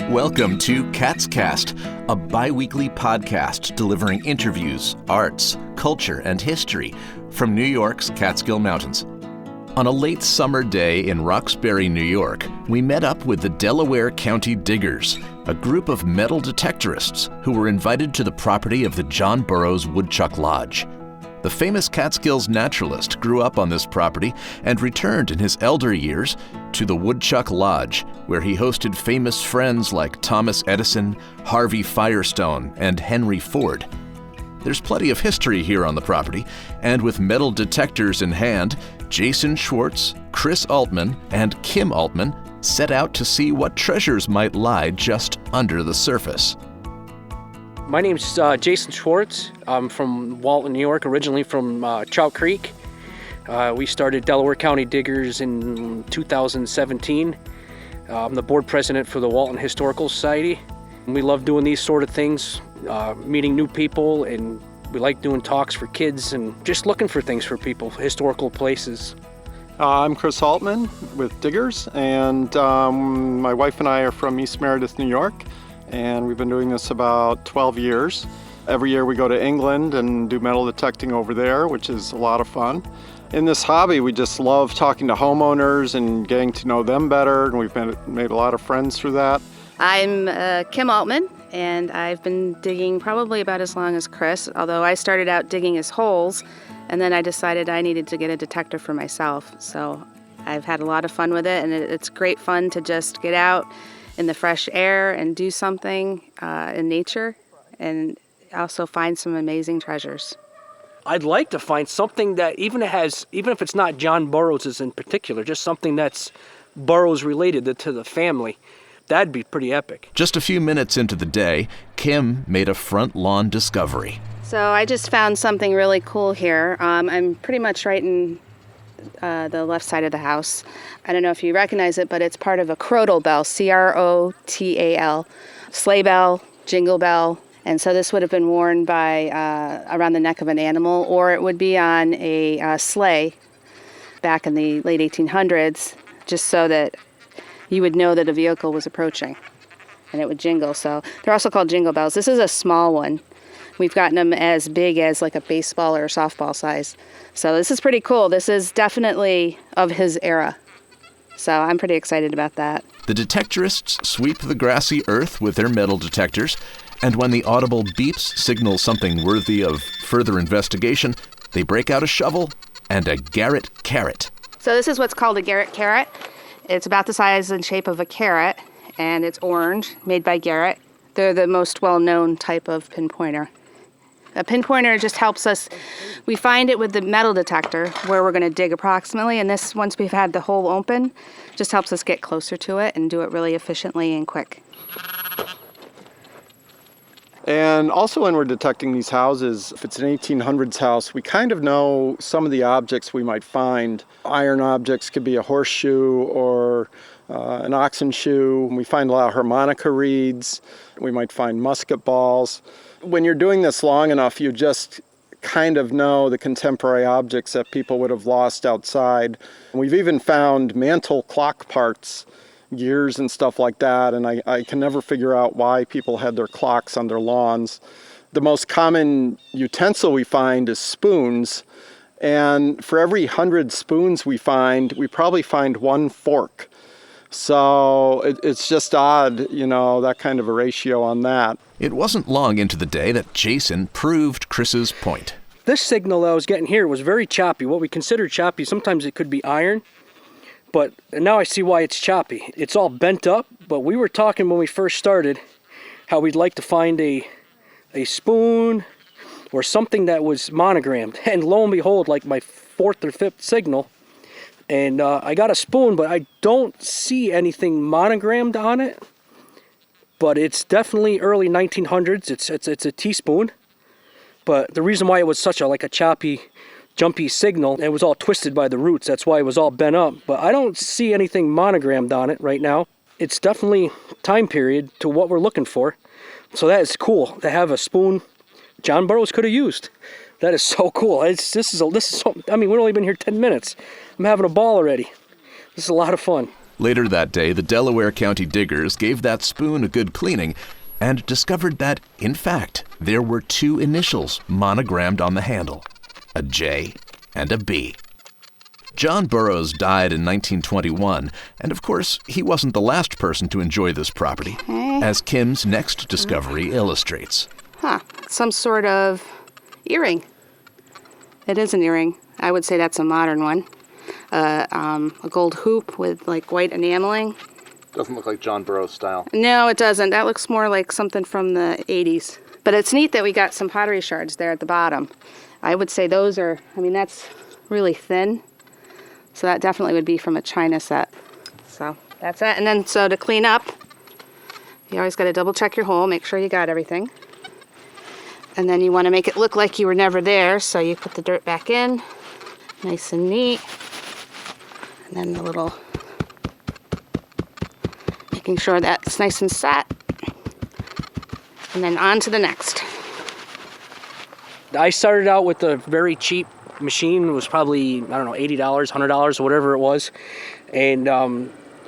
Welcome to Cat's Cast, a bi-weekly podcast delivering interviews, arts, culture, and history from New York's Catskill Mountains. On a late summer day in Roxbury, New York, we met up with the Delaware County Diggers, a group of metal detectorists who were invited to the property of the John Burroughs Woodchuck Lodge. The famous Catskills naturalist grew up on this property and returned in his elder years to the Woodchuck Lodge, where he hosted famous friends like Thomas Edison, Harvey Firestone, and Henry Ford. There's plenty of history here on the property, and with metal detectors in hand, Jason Schwartz, Chris Altman, and Kim Altman set out to see what treasures might lie just under the surface. My name's Jason Schwartz. I'm from Walton, New York, originally from Trout Creek. We started Delaware County Diggers in 2017. I'm the board president for the Walton Historical Society. We love doing these sort of things, meeting new people, and we like doing talks for kids and just looking for things for people, historical places. I'm Chris Altman with Diggers, and my wife and I are from East Meredith, New York. And we've been doing this about 12 years. Every year we go to England and do metal detecting over there, which is a lot of fun. In this hobby, we just love talking to homeowners and getting to know them better, and we've made a lot of friends through that. I'm Kim Altman, and I've been digging probably about as long as Chris, although I started out digging as holes, and then I decided I needed to get a detector for myself. So I've had a lot of fun with it, and it's great fun to just get out in the fresh air and do something in nature and also find some amazing treasures. I'd like to find something that even if it's not John Burroughs' in particular, just something that's Burroughs related to the family. That'd be pretty epic. Just a few minutes into the day, Kim made a front lawn discovery. So I just found something really cool here. I'm pretty much right in the left side of the house. I don't know if you recognize it, but it's part of a crotal bell, C-R-O-T-A-L, sleigh bell, jingle bell. And so this would have been worn by around the neck of an animal, or it would be on a sleigh back in the late 1800s, just so that you would know that a vehicle was approaching, and it would jingle. So they're also called jingle bells. This is a small one. We've gotten them as big as like a baseball or a softball size. So this is pretty cool. This is definitely of his era. So I'm pretty excited about that. The detectorists sweep the grassy earth with their metal detectors, and when the audible beeps signal something worthy of further investigation, they break out a shovel and a Garrett carrot. So this is what's called a Garrett carrot. It's about the size and shape of a carrot, and it's orange, made by Garrett. They're the most well-known type of pinpointer. A pinpointer just helps us, we find it with the metal detector where we're going to dig approximately, and this, once we've had the hole open, just helps us get closer to it and do it really efficiently and quick. And also when we're detecting these houses, if it's an 1800s house, we kind of know some of the objects we might find. Iron objects could be a horseshoe or an oxen shoe. We find a lot of harmonica reeds. We might find musket balls. When you're doing this long enough, you just kind of know the contemporary objects that people would have lost outside. We've even found mantle clock parts, gears and stuff like that, and I can never figure out why people had their clocks on their lawns. The most common utensil we find is spoons, and for every 100 spoons we find, we probably find one fork. So it's just odd, that kind of a ratio on that. It wasn't long into the day that Jason proved Chris's point. This signal that I was getting here was very choppy. What we consider choppy, sometimes it could be iron, but now I see why it's choppy. It's all bent up, but we were talking when we first started how we'd like to find a spoon or something that was monogrammed. And lo and behold, like my fourth or fifth signal, and I got a spoon, but I don't see anything monogrammed on it. But it's definitely early 1900s. It's a teaspoon. But the reason why it was such a choppy, jumpy signal, it was all twisted by the roots. That's why it was all bent up. But I don't see anything monogrammed on it right now. It's definitely time period to what we're looking for. So that is cool to have a spoon John Burroughs could have used. That is so cool. This is so, we've only been here 10 minutes. I'm having a ball already. This is a lot of fun. Later that day, the Delaware County Diggers gave that spoon a good cleaning and discovered that, in fact, there were 2 initials monogrammed on the handle, a J and a B. John Burroughs died in 1921, and of course, he wasn't the last person to enjoy this property, as Kim's next discovery illustrates. Some sort of earring. It is an earring. I would say that's a modern one. A gold hoop with like white enameling. Doesn't look like John Burroughs style. No, it doesn't. That looks more like something from the 80s. But it's neat that we got some pottery shards there at the bottom. I would say those are, that's really thin. So that definitely would be from a china set. So that's it. And then so to clean up, you always got to double check your hole, make sure you got everything. And then you want to make it look like you were never there, so you put the dirt back in, nice and neat. And then the little, making sure that's nice and set. And then on to the next. I started out with a very cheap machine. It was probably, $80, $100, or whatever it was. And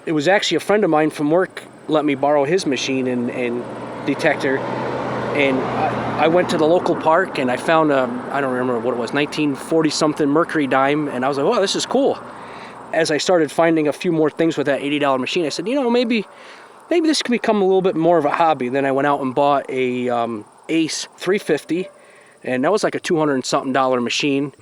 it was actually a friend of mine from work let me borrow his machine and detector. And I went to the local park and I found I don't remember what it was, 1940-something mercury dime. And I was like, oh, this is cool. As I started finding a few more things with that $80 machine, I said, maybe this could become a little bit more of a hobby. Then I went out and bought a Ace 350, and that was like a $200-something machine.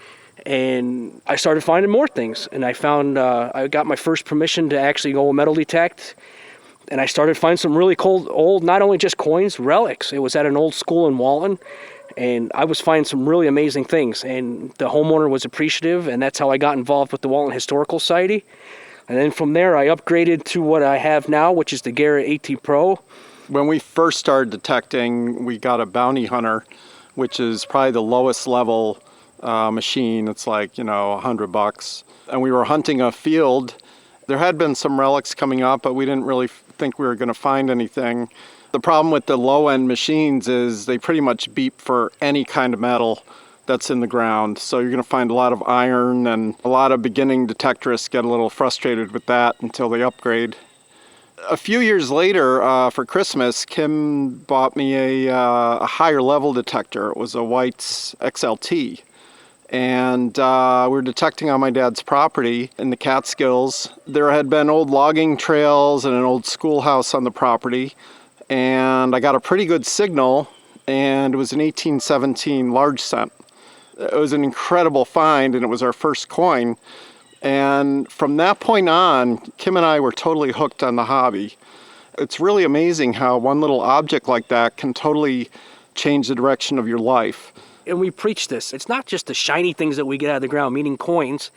And I started finding more things. And I found, I got my first permission to actually go metal detect. And I started finding some really cool, old, not only just coins, relics. It was at an old school in Walton. And I was finding some really amazing things. And the homeowner was appreciative, and that's how I got involved with the Walton Historical Society. And then from there, I upgraded to what I have now, which is the Garrett AT Pro. When we first started detecting, we got a bounty hunter, which is probably the lowest level machine. It's like, $100. And we were hunting a field. There had been some relics coming up, but we didn't really think we were going to find anything. The problem with the low-end machines is they pretty much beep for any kind of metal that's in the ground. So you're going to find a lot of iron, and a lot of beginning detectorists get a little frustrated with that until they upgrade. A few years later, for Christmas, Kim bought me a higher level detector. It was a White's XLT. And we were detecting on my dad's property in the Catskills. There had been old logging trails and an old schoolhouse on the property. And I got a pretty good signal, and it was an 1817 large cent. It was an incredible find, and it was our first coin. And from that point on, Kim and I were totally hooked on the hobby. It's really amazing how one little object like that can totally change the direction of your life. And we preach this. It's not just the shiny things that we get out of the ground, meaning coins.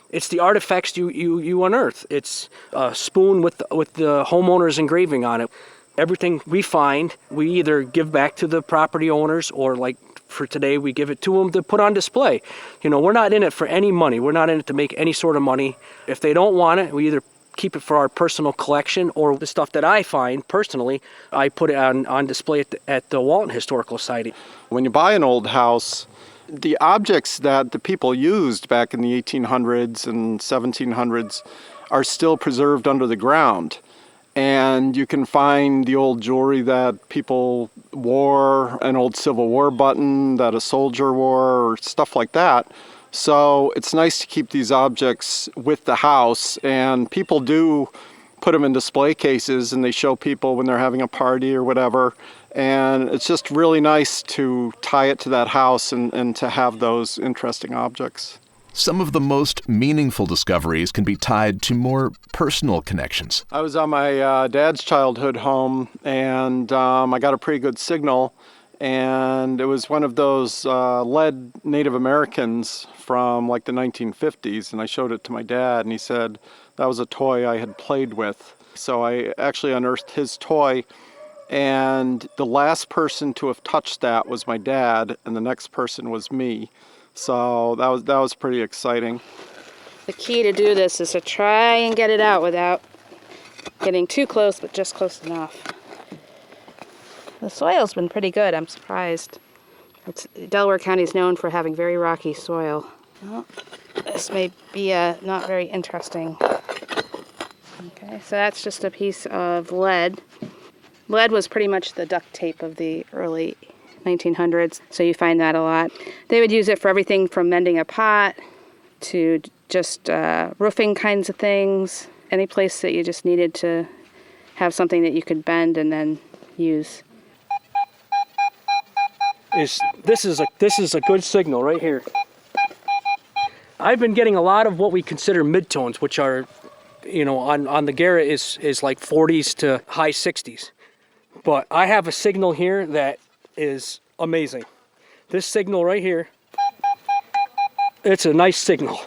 It's the artifacts you unearth. It's a spoon with the homeowner's engraving on it. Everything we find, we either give back to the property owners, or like for today, we give it to them to put on display. We're not in it for any money. We're not in it to make any sort of money. If they don't want it, we either keep it for our personal collection, or the stuff that I find personally, I put it on display at the Walton Historical Society. When you buy an old house, the objects that the people used back in the 1800s and 1700s are still preserved under the ground. And you can find the old jewelry that people wore, an old Civil War button that a soldier wore, or stuff like that. So it's nice to keep these objects with the house, and people do put them in display cases, and they show people when they're having a party or whatever. And it's just really nice to tie it to that house and to have those interesting objects. Some of the most meaningful discoveries can be tied to more personal connections. I was on my dad's childhood home, and I got a pretty good signal, and it was one of those lead Native Americans from like the 1950s, and I showed it to my dad, and he said that was a toy I had played with. So I actually unearthed his toy, and the last person to have touched that was my dad, and the next person was me. So that was pretty exciting. The key to do this is to try and get it out without getting too close, but just close enough. The soil's been pretty good, I'm surprised. Delaware County is known for having very rocky soil. Well, this may be not very interesting. Okay, so that's just a piece of lead. Lead was pretty much the duct tape of the early 1900s, so you find that a lot. They would use it for everything from mending a pot to just roofing kinds of things, any place that you just needed to have something that you could bend and then use. This is a good signal right here. I've been getting a lot of what we consider midtones, which are, on the Garrett is like 40s to high 60s. But I have a signal here that is amazing. This signal right here, it's a nice signal.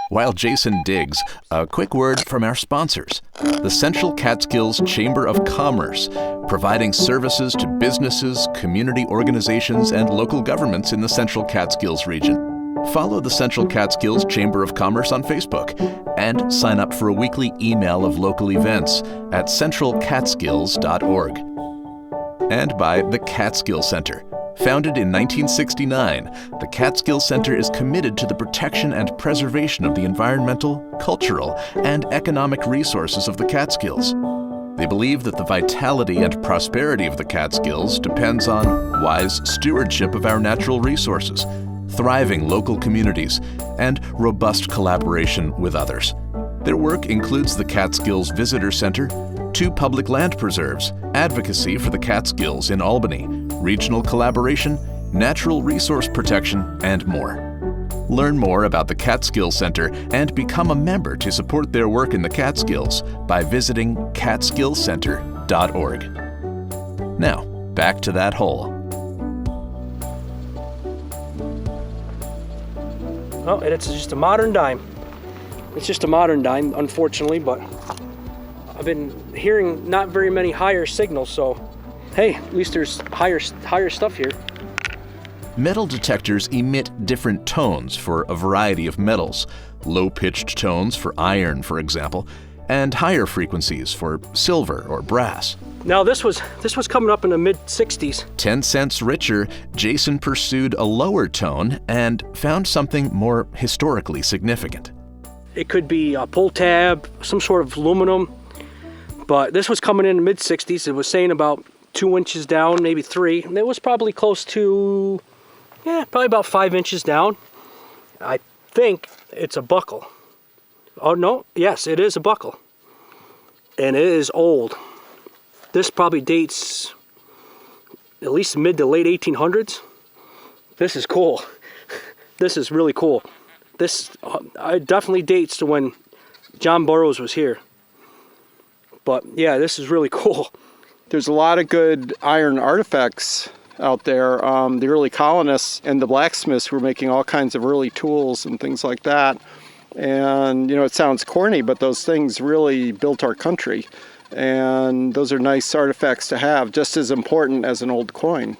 While Jason digs, a quick word from our sponsors, the Central Catskills Chamber of Commerce, providing services to businesses, community organizations, and local governments in the Central Catskills region. Follow the Central Catskills Chamber of Commerce on Facebook and sign up for a weekly email of local events at centralcatskills.org. And by the Catskill Center. Founded in 1969, the Catskill Center is committed to the protection and preservation of the environmental, cultural, and economic resources of the Catskills. They believe that the vitality and prosperity of the Catskills depends on wise stewardship of our natural resources, thriving local communities, and robust collaboration with others. Their work includes the Catskills Visitor Center, 2 public land preserves, advocacy for the Catskills in Albany, regional collaboration, natural resource protection, and more. Learn more about the Catskill Center and become a member to support their work in the Catskills by visiting catskillcenter.org. Now, back to that hole. Oh, and it's just a modern dime. It's just a modern dime, unfortunately, but I've been hearing not very many higher signals, so hey, at least there's higher stuff here. Metal detectors emit different tones for a variety of metals, low-pitched tones for iron, for example, and higher frequencies for silver or brass. Now this was coming up in the mid-60s. 10 cents richer, Jason pursued a lower tone and found something more historically significant. It could be a pull tab, some sort of aluminum, but this was coming in the mid-60s. It was saying about 2 inches down, maybe 3. And it was probably close to, probably about 5 inches down. I think it's a buckle. Oh no, yes, it is a buckle. And it is old. This probably dates at least mid to late 1800s. This is cool. This is really cool. This it definitely dates to when John Burroughs was here. But yeah, this is really cool. There's a lot of good iron artifacts out there. The early colonists and the blacksmiths were making all kinds of early tools and things like that. And, it sounds corny, but those things really built our country. And those are nice artifacts to have, just as important as an old coin.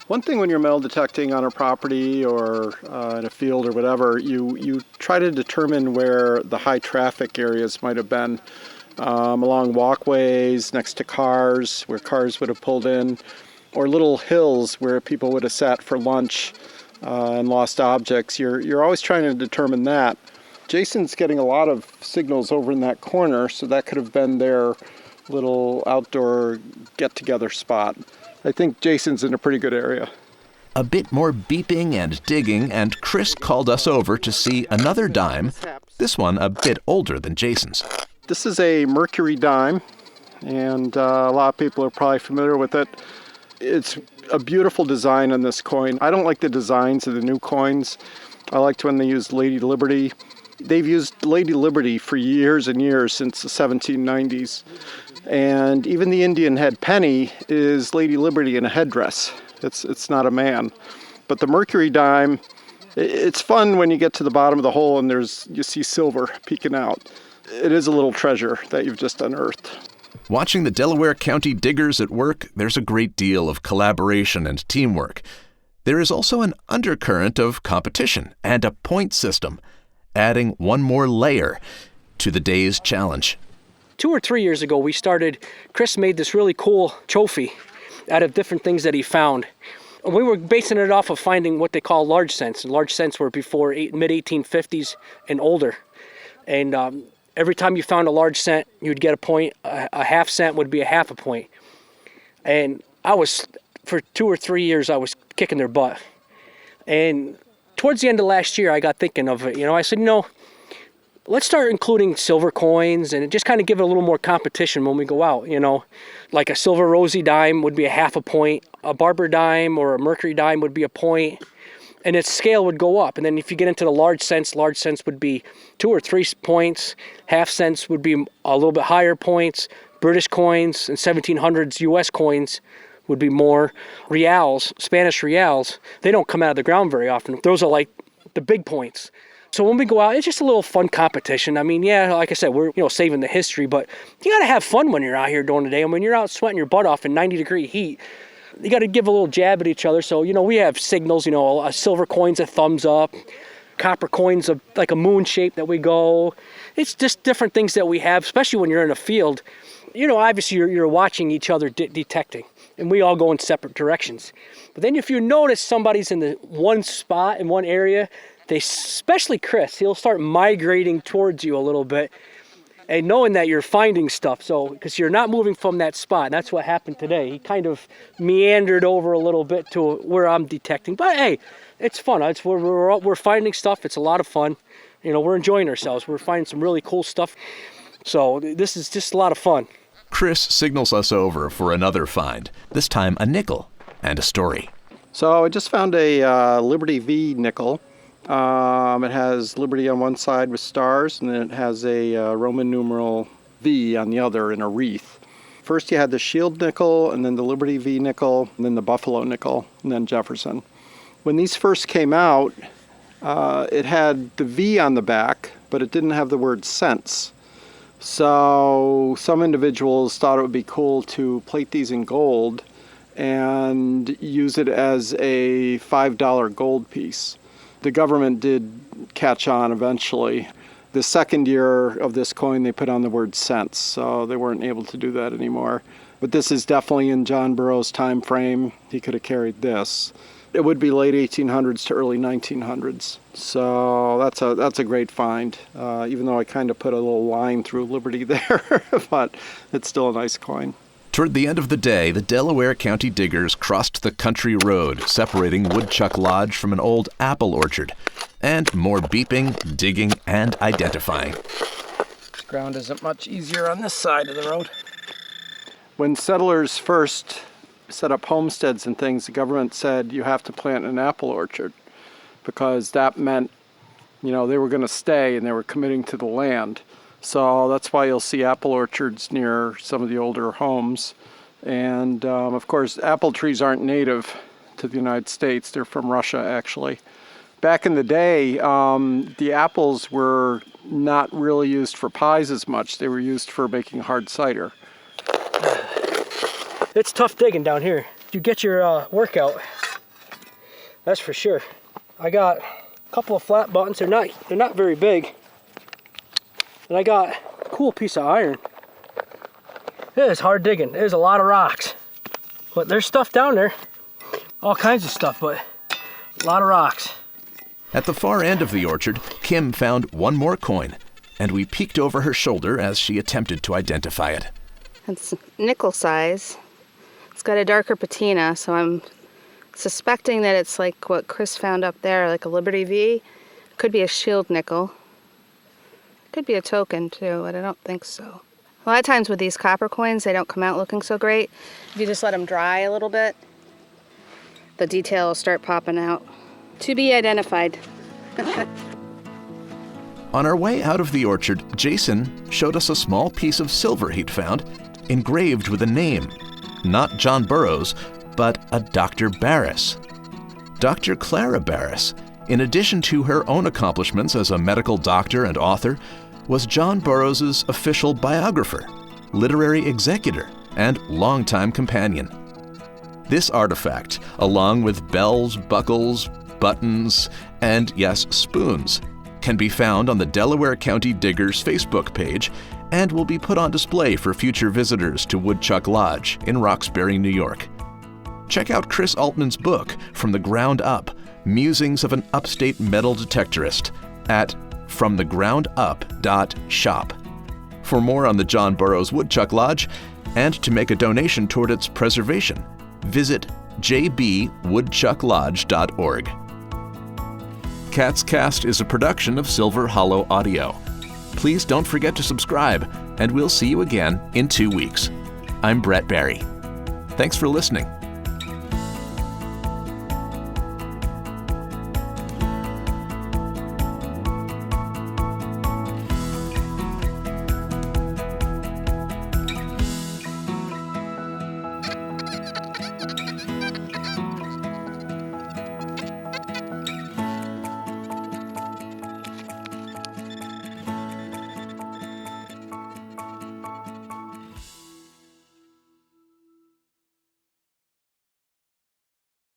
One thing when you're metal detecting on a property or in a field or whatever, you try to determine where the high traffic areas might have been. Along walkways, next to cars, where cars would have pulled in, or little hills where people would have sat for lunch and lost objects. You're always trying to determine that. Jason's getting a lot of signals over in that corner, so that could have been their little outdoor get-together spot. I think Jason's in a pretty good area. A bit more beeping and digging, and Chris called us over to see another dime, this one a bit older than Jason's. This is a mercury dime, and a lot of people are probably familiar with it. It's a beautiful design on this coin. I don't like the designs of the new coins. I liked when they used Lady Liberty. They've used Lady Liberty for years and years, since the 1790s. And even the Indian head penny is Lady Liberty in a headdress. It's not a man. But the mercury dime, it's fun when you get to the bottom of the hole and you see silver peeking out. It is a little treasure that you've just unearthed. Watching the Delaware County Diggers at work, there's a great deal of collaboration and teamwork. There is also an undercurrent of competition and a point system, adding one more layer to the day's challenge. 2 or 3 years ago, Chris made this really cool trophy out of different things that he found. We were basing it off of finding what they call large cents. And large cents were before mid-1850s and older. And Every time you found a large cent, you'd get a point. A half cent would be a half a point. And for 2 or 3 years, I was kicking their butt. And towards the end of last year, I got thinking of it. I said, let's start including silver coins and just kind of give it a little more competition when we go out. Like a silver rosy dime would be a half a point. A Barber dime or a Mercury dime would be a point. And its scale would go up. And then if you get into the large cents would be 2 or 3 points. Half cents would be a little bit higher points. British coins and 1700s US coins would be more. Reals, Spanish reals, they don't come out of the ground very often. Those are like the big points. So when we go out, it's just a little fun competition. I mean, yeah, like I said, we're saving the history, but you got to have fun when you're out here during the day. And when you're out sweating your butt off in 90-degree heat, you got to give a little jab at each other. So, we have signals, a silver coin's a thumbs up, copper coin's like a moon shape that we go. It's just different things that we have, especially when you're in a field. Obviously you're watching each other detecting, and we all go in separate directions. But then if you notice somebody's in the one spot in one area, especially Chris, he'll start migrating towards you a little bit. And knowing that you're finding stuff, because you're not moving from that spot. And that's what happened today. He kind of meandered over a little bit to where I'm detecting. But hey, it's fun. We're finding stuff. It's a lot of fun. We're enjoying ourselves. We're finding some really cool stuff. So this is just a lot of fun. Chris signals us over for another find, this time a nickel and a story. So I just found a Liberty V nickel. It has Liberty on one side with stars, and then it has a Roman numeral V on the other in a wreath. First you had the Shield nickel, and then the Liberty V nickel, and then the Buffalo nickel, and then Jefferson. When these first came out, it had the V on the back, but it didn't have the word cents. So some individuals thought it would be cool to plate these in gold and use it as a $5 gold piece. The government did catch on eventually. The second year of this coin, they put on the word cents, so they weren't able to do that anymore. But this is definitely in John Burroughs' time frame. He could have carried this. It would be late 1800s to early 1900s. So that's a great find, even though I kind of put a little line through Liberty there, but it's still a nice coin. Toward the end of the day, the Delaware County Diggers crossed the country road, separating Woodchuck Lodge from an old apple orchard, and more beeping, digging, and identifying. The ground isn't much easier on this side of the road. When settlers first set up homesteads and things, the government said you have to plant an apple orchard because that meant, they were going to stay and they were committing to the land. So that's why you'll see apple orchards near some of the older homes. And of course, apple trees aren't native to the United States. They're from Russia, actually. Back in the day, the apples were not really used for pies as much. They were used for making hard cider. It's tough digging down here. You get your workout, that's for sure. I got a couple of flat buttons. They're not very big. And I got a cool piece of iron. It is hard digging. There's a lot of rocks. But there's stuff down there. All kinds of stuff, but a lot of rocks. At the far end of the orchard, Kim found one more coin, and we peeked over her shoulder as she attempted to identify it. It's nickel size. It's got a darker patina, so I'm suspecting that it's like what Chris found up there, like a Liberty V. Could be a Shield nickel. Could be a token too, but I don't think so. A lot of times with these copper coins, they don't come out looking so great. If you just let them dry a little bit, the detail will start popping out. To be identified. On our way out of the orchard, Jason showed us a small piece of silver he'd found, engraved with a name. Not John Burroughs, but a Dr. Barris. Dr. Clara Barris, in addition to her own accomplishments as a medical doctor and author, was John Burroughs' official biographer, literary executor, and longtime companion. This artifact, along with bells, buckles, buttons, and yes, spoons, can be found on the Delaware County Diggers Facebook page and will be put on display for future visitors to Woodchuck Lodge in Roxbury, New York. Check out Chris Altman's book, From the Ground Up, Musings of an Upstate Metal Detectorist, at fromthegroundup.shop. For more on the John Burroughs Woodchuck Lodge and to make a donation toward its preservation, visit jbwoodchucklodge.org. Cats Cast is a production of Silver Hollow Audio. Please don't forget to subscribe, and we'll see you again in 2 weeks. I'm Brett Barry. Thanks for listening.